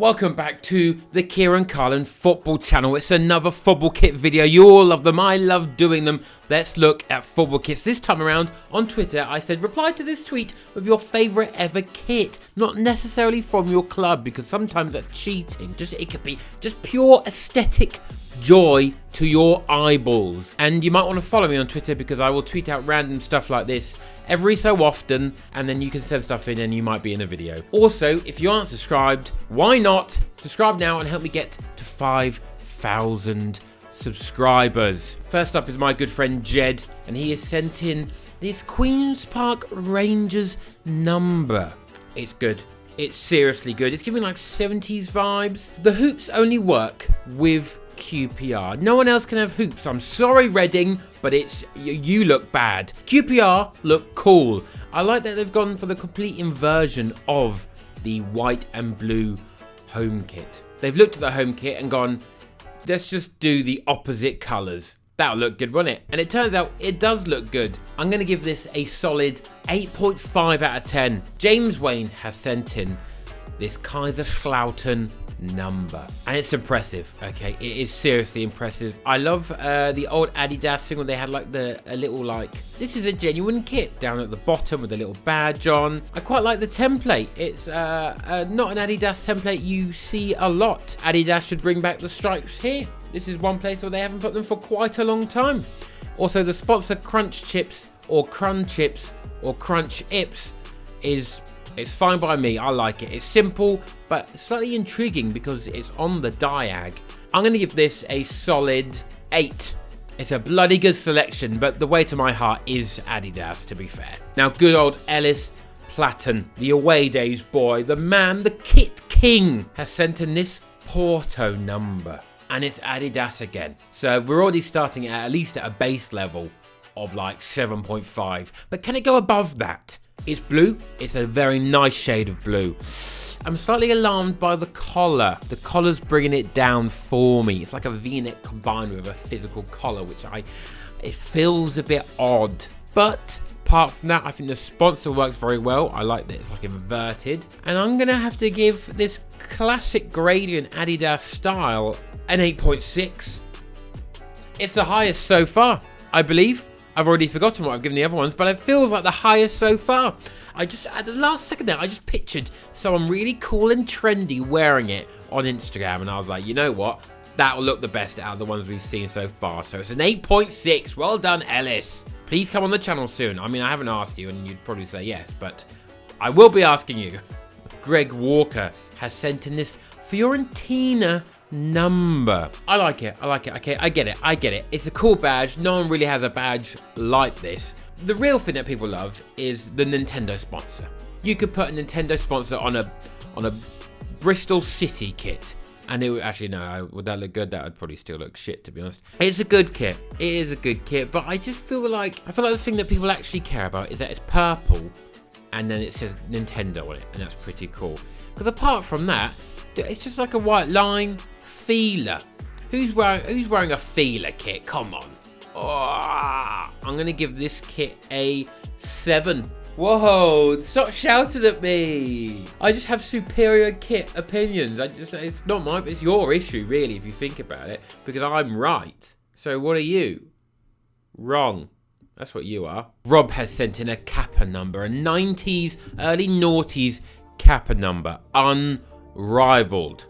Welcome back to the Kieran Carlin football channel. It's another football kit video. You all love them. I love doing them. Let's look at football kits. This time around on Twitter, I said reply to this tweet with your favourite ever kit. Not necessarily from your club, because sometimes that's cheating. It could be just pure aesthetic joy to your eyeballs. And you might want to follow me on Twitter, because I will tweet out random stuff like this every so often, and then you can send stuff in and you might be in a video. Also, if you aren't subscribed, why not subscribe now and help me get to 5,000 subscribers. First up is my good friend Jed, and he has sent in this Queen's Park Rangers number. It's good. It's seriously good. It's giving like 70s vibes. The hoops only work with QPR. No one else can have hoops. I'm sorry, Reading, but you look bad. QPR look cool. I like that they've gone for the complete inversion of the white and blue home kit. They've looked at the home kit and gone, let's just do the opposite colours. That'll look good, won't it? And it turns out it does look good. I'm going to give this a solid 8.5 out of 10. James Wayne has sent in this Kaiserslautern number, and it's impressive. Okay, it is seriously impressive. I love the old Adidas thing where they had like a little this is a genuine kit down at the bottom with a little badge on. I quite like the template. It's not an Adidas template you see a lot. Adidas should bring back the stripes here. This is one place where they haven't put them for quite a long time. Also, the sponsor Crunch Chips or Crunch Chips or Crunch Ips it's fine by me. I like it. It's simple, but slightly intriguing because it's on the diag. I'm going to give this a solid 8. It's a bloody good selection, but the way to my heart is Adidas, to be fair. Now, good old Ellis Platten, the away days boy, the man, the kit king, has sent in this Porto number. And it's Adidas again. So we're already starting at least at a base level of like 7.5. But can it go above that? It's blue. It's a very nice shade of blue. I'm slightly alarmed by the collar. The collar's bringing it down for me. It's like a V-neck combined with a physical collar, which it feels a bit odd. But apart from that, I think the sponsor works very well. I like that it's like inverted. And I'm going to have to give this classic gradient Adidas style an 8.6. It's the highest so far, I believe. I've already forgotten what I've given the other ones, but it feels like the highest so far. At the last second there, I just pictured someone really cool and trendy wearing it on Instagram, and I was like, you know what? That will look the best out of the ones we've seen so far. So it's an 8.6. Well done, Ellis. Please come on the channel soon. I mean, I haven't asked you, and you'd probably say yes, but I will be asking you. Greg Walker has sent in this Fiorentina number. I like it. Okay, I get it. It's a cool badge. No one really has a badge like this. The real thing that people love is the Nintendo sponsor. You could put a Nintendo sponsor on a Bristol City kit, and it would actually, no, would that look good? That would probably still look shit, to be honest. It's a good kit. It is a good kit, but I feel like the thing that people actually care about is that it's purple and then it says Nintendo on it, and that's pretty cool. Because apart from that, it's just like a white line. Feeler. Who's wearing a feeler kit? Come on. Oh, I'm gonna give this kit a 7. Whoa, stop shouting at me. I just have superior kit opinions. It's not mine, but it's your issue, really, if you think about it, because I'm right. So what are you? Wrong. That's what you are. Rob has sent in a Kappa number, a 90s, early noughties Kappa number. Unrivaled.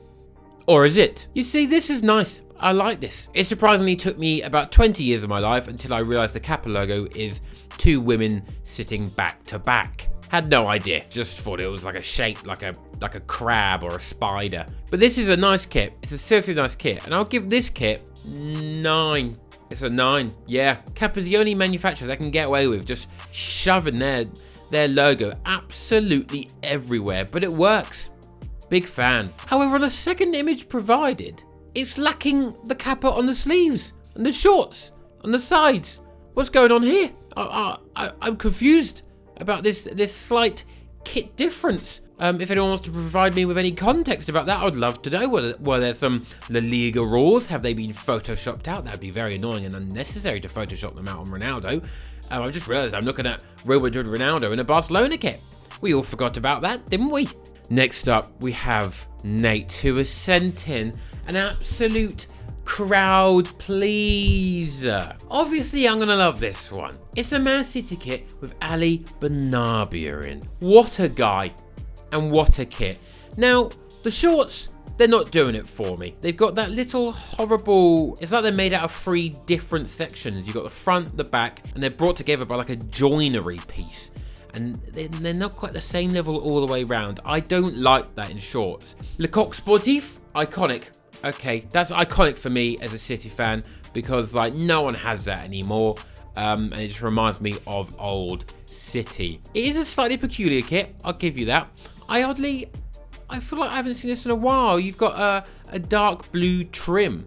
Or is it? You see, this is nice. I like this. It surprisingly took me about 20 years of my life until I realized the Kappa logo is 2 women sitting back to back. Had no idea. Just thought it was like a shape, like a crab or a spider. But this is a nice kit. It's a seriously nice kit. And I'll give this kit 9. It's a 9. Yeah. Kappa's the only manufacturer that can get away with just shoving their logo absolutely everywhere. But it works. Big fan. However, on the second image provided, it's lacking the Kappa on the sleeves and the shorts on the sides. What's going on here? I'm confused about this slight kit difference. If anyone wants to provide me with any context about that, I would love to know. Were there some La Liga rules? Have they been photoshopped out? That would be very annoying and unnecessary to photoshop them out on Ronaldo. I've just realised I'm looking at Real Madrid Ronaldo in a Barcelona kit. We all forgot about that, didn't we? Next up, we have Nate, who has sent in an absolute crowd pleaser. Obviously, I'm gonna love this one. It's a Man City kit with Ali Benabia in. What a guy, and what a kit. Now, the shorts, they're not doing it for me. They've got that little horrible, it's like they're made out of 3 different sections. You've got the front, the back, and they're brought together by like a joinery piece. And they're not quite the same level all the way around. I don't like that in shorts. Le Coq Sportif, iconic. Okay, that's iconic for me as a City fan because like no one has that anymore. And it just reminds me of old City. It is a slightly peculiar kit, I'll give you that. I feel like I haven't seen this in a while. You've got a dark blue trim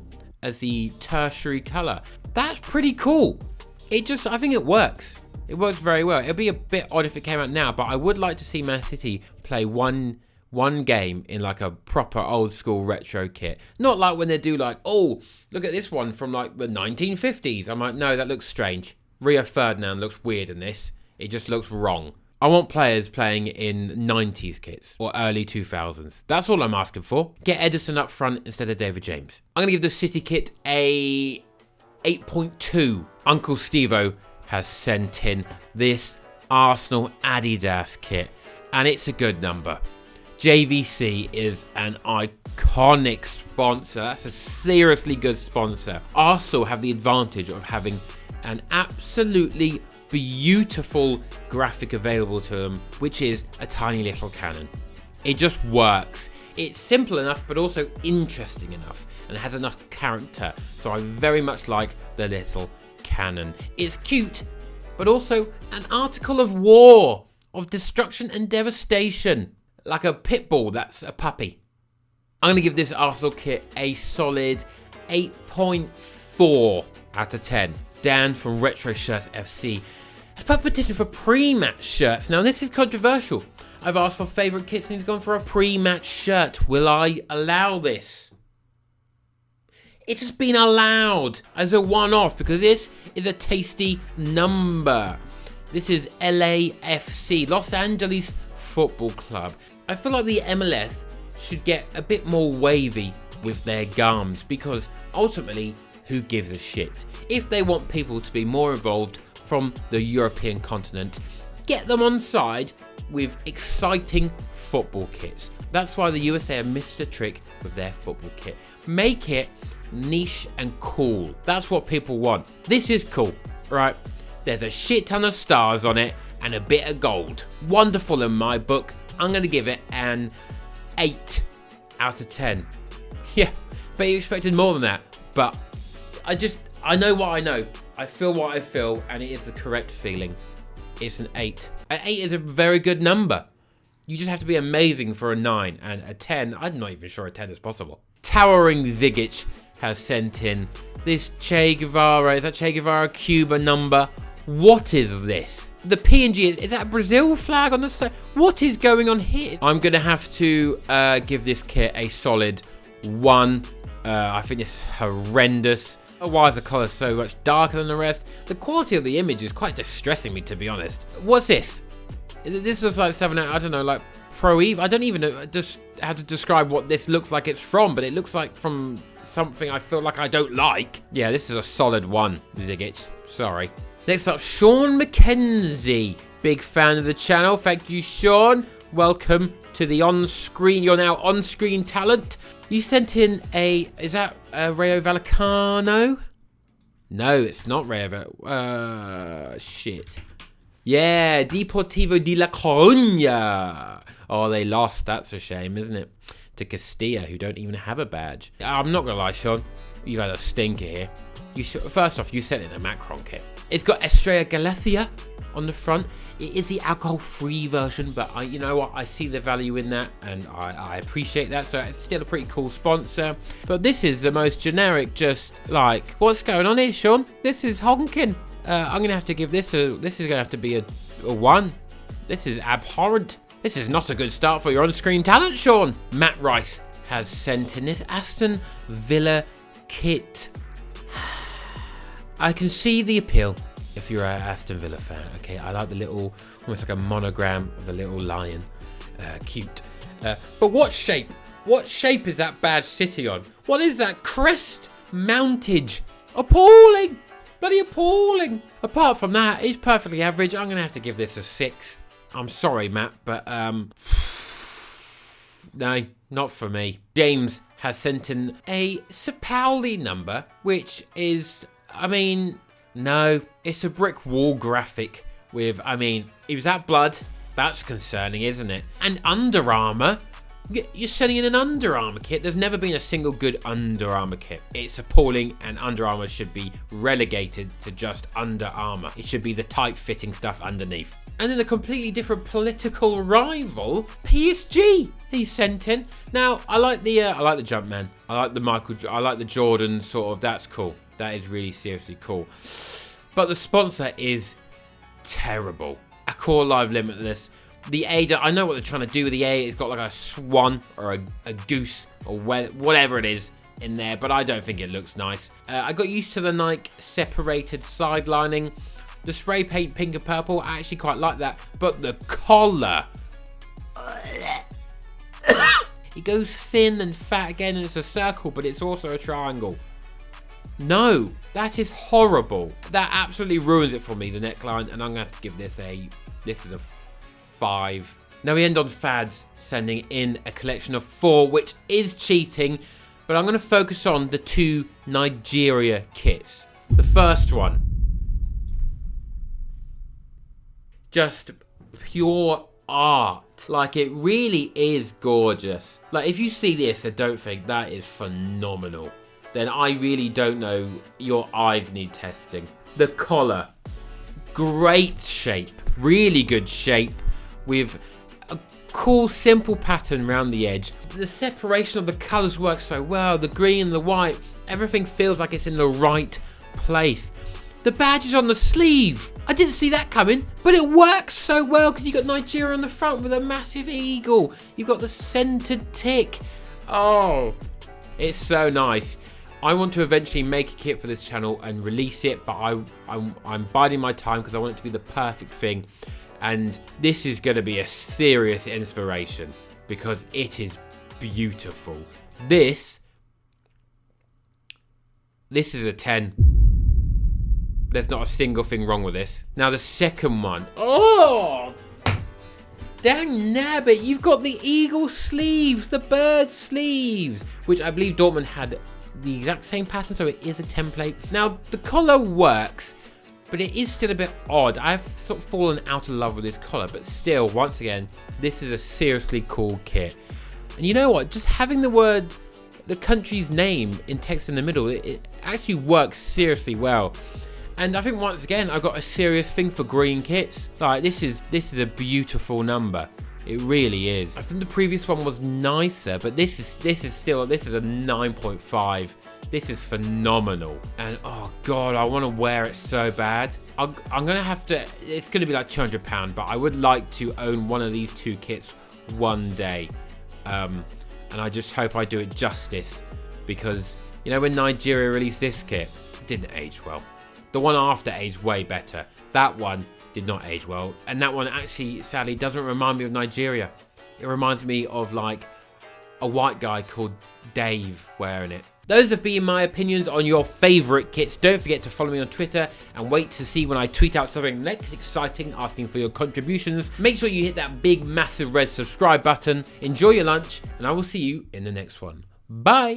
as the tertiary colour. That's pretty cool. I think it works. It works very well. It'd be a bit odd if it came out now, but I would like to see Man City play one game in like a proper old school retro kit. Not like when they do like, oh, look at this one from like the 1950s. I'm like, no, that looks strange. Rio Ferdinand looks weird in this. It just looks wrong. I want players playing in 90s kits or early 2000s. That's all I'm asking for. Get Edison up front instead of David James. I'm going to give the City kit a 8.2. Uncle Stevo has sent in this Arsenal Adidas kit, and it's a good number. JVC is an iconic sponsor. That's a seriously good sponsor. Arsenal have the advantage of having an absolutely beautiful graphic available to them, which is a tiny little cannon. It just works. It's simple enough, but also interesting enough, and it has enough character. So I very much like the little cannon. It's cute, but also an article of war, of destruction and devastation. Like a pit bull that's a puppy. I'm going to give this Arsenal kit a solid 8.4 out of 10. Dan from Retro Shirts FC has put a petition for pre-match shirts. Now this is controversial. I've asked for favourite kits and he's gone for a pre-match shirt. Will I allow this? It's just been allowed as a one-off because this is a tasty number. This is LAFC, Los Angeles Football Club. I feel like the MLS should get a bit more wavy with their gums because ultimately, who gives a shit? If they want people to be more involved from the European continent, get them on side with exciting football kits. That's why the USA have missed a trick with their football kit. Make it niche and cool. That's what people want. This is cool, right? There's a shit ton of stars on it and a bit of gold. Wonderful in my book. I'm going to give it an 8 out of 10. Yeah, but you expected more than that. But I know what I know. I feel what I feel, and it is the correct feeling. It's an 8. An 8 is a very good number. You just have to be amazing for a 9. And a 10, I'm not even sure a 10 is possible. Towering Zigic has sent in this Che Guevara. Is that Che Guevara Cuba number? What is this? The PNG, is that a Brazil flag on the side? What is going on here? I'm going to have to give this kit a solid 1. I think it's horrendous. Why is the colour so much darker than the rest? The quality of the image is quite distressing me, to be honest. What's this? This looks like 7, I don't know, like Pro Eve. I don't even know just how to describe what this looks like it's from, but it looks like from something I feel like I don't like. Yeah, this is a solid 1, Zigic. Sorry. Next up, Sean McKenzie. Big fan of the channel. Thank you, Sean. Welcome to the on-screen. You're now on-screen talent. You sent in is that Rayo Vallecano? No, it's not Rayo shit. Yeah, Deportivo de La Coruna. Oh, they lost. That's a shame, isn't it? To Castilla, who don't even have a badge. I'm not going to lie, Sean. You've had a stinker here. First off, you sent in a Macron kit. It's got Estrella Galicia on the front. It is the alcohol-free version, but you know what? I see the value in that, and I appreciate that. So it's still a pretty cool sponsor. But this is the most generic, just like, what's going on here, Sean? This is honking. I'm gonna have to give this this is gonna have to be a 1. This is abhorrent. This is not a good start for your on-screen talent, Sean. Matt Rice has sent in this Aston Villa kit. I can see the appeal if you're an Aston Villa fan. Okay, I like the little, almost like a monogram of the little lion. Cute. But what shape What shape is that badge sitting on? What is that crest mountage? Appalling! Bloody appalling! Apart from that, it's perfectly average. I'm going to have to give this a 6. I'm sorry, Matt, but no, not for me. James has sent in a Sapowli number, which is, I mean, no, it's a brick wall graphic with, I mean, is that blood? That's concerning, isn't it? And Under Armour. You're sending in an Under Armour kit. There's never been a single good Under Armour kit. It's appalling, and Under Armour should be relegated to just Under Armour. It should be the tight-fitting stuff underneath. And then a completely different political rival, PSG, he's sent in. Now, I like the Jumpman. I like the I like the Jordan sort of. That's cool. That is really seriously cool. But the sponsor is terrible. Accor Live Limitless. The A, I know what they're trying to do with the A. It's got like a swan or a goose or whatever it is in there, but I don't think it looks nice. I got used to the Nike separated side lining. The spray paint pink and purple, I actually quite like that. But the collar, it goes thin and fat again, and it's a circle, but it's also a triangle. No, that is horrible. That absolutely ruins it for me, the neckline, and I'm going to have to give this is a 5. Now we end on Fads sending in a collection of 4, which is cheating, but I'm going to focus on the 2 Nigeria kits. The first one, just pure art. Like, it really is gorgeous. Like, if you see this and don't think that is phenomenal, then I really don't know, your eyes need testing. The collar, great shape, really good shape, with a cool simple pattern around the edge. The separation of the colours works so well, the green and the white, everything feels like it's in the right place. The badge is on the sleeve. I didn't see that coming, but it works so well because you've got Nigeria on the front with a massive eagle. You've got the centered tick. Oh, it's so nice. I want to eventually make a kit for this channel and release it, but I'm biding my time because I want it to be the perfect thing. And this is going to be a serious inspiration because it is beautiful. This is a 10. There's not a single thing wrong with this. Now the second one. Oh, dang nabbit. You've got the eagle sleeves, the bird sleeves, which I believe Dortmund had the exact same pattern, so it is a template. Now the collar works, but it is still a bit odd. I've sort of fallen out of love with this collar, but still, once again, this is a seriously cool kit. And you know what? Just having the country's name in text in the middle, it actually works seriously well. And I think once again, I've got a serious thing for green kits. Like, this is a beautiful number. It really is. I think the previous one was nicer, but this is a 9.5. This is phenomenal. And oh god, I want to wear it so bad. I'm gonna have to, it's gonna be like £200, but I would like to own one of these 2 kits one day. And I just hope I do it justice, because you know, when Nigeria released this kit, it didn't age well. The one after aged way better. That one did not age well, and that one actually sadly doesn't remind me of Nigeria. It reminds me of like a white guy called Dave wearing it. Those have been my opinions on your favourite kits. Don't forget to follow me on Twitter and wait to see when I tweet out something next exciting, asking for your contributions. Make sure you hit that big massive red subscribe button. Enjoy your lunch, and I will see you in the next one. Bye.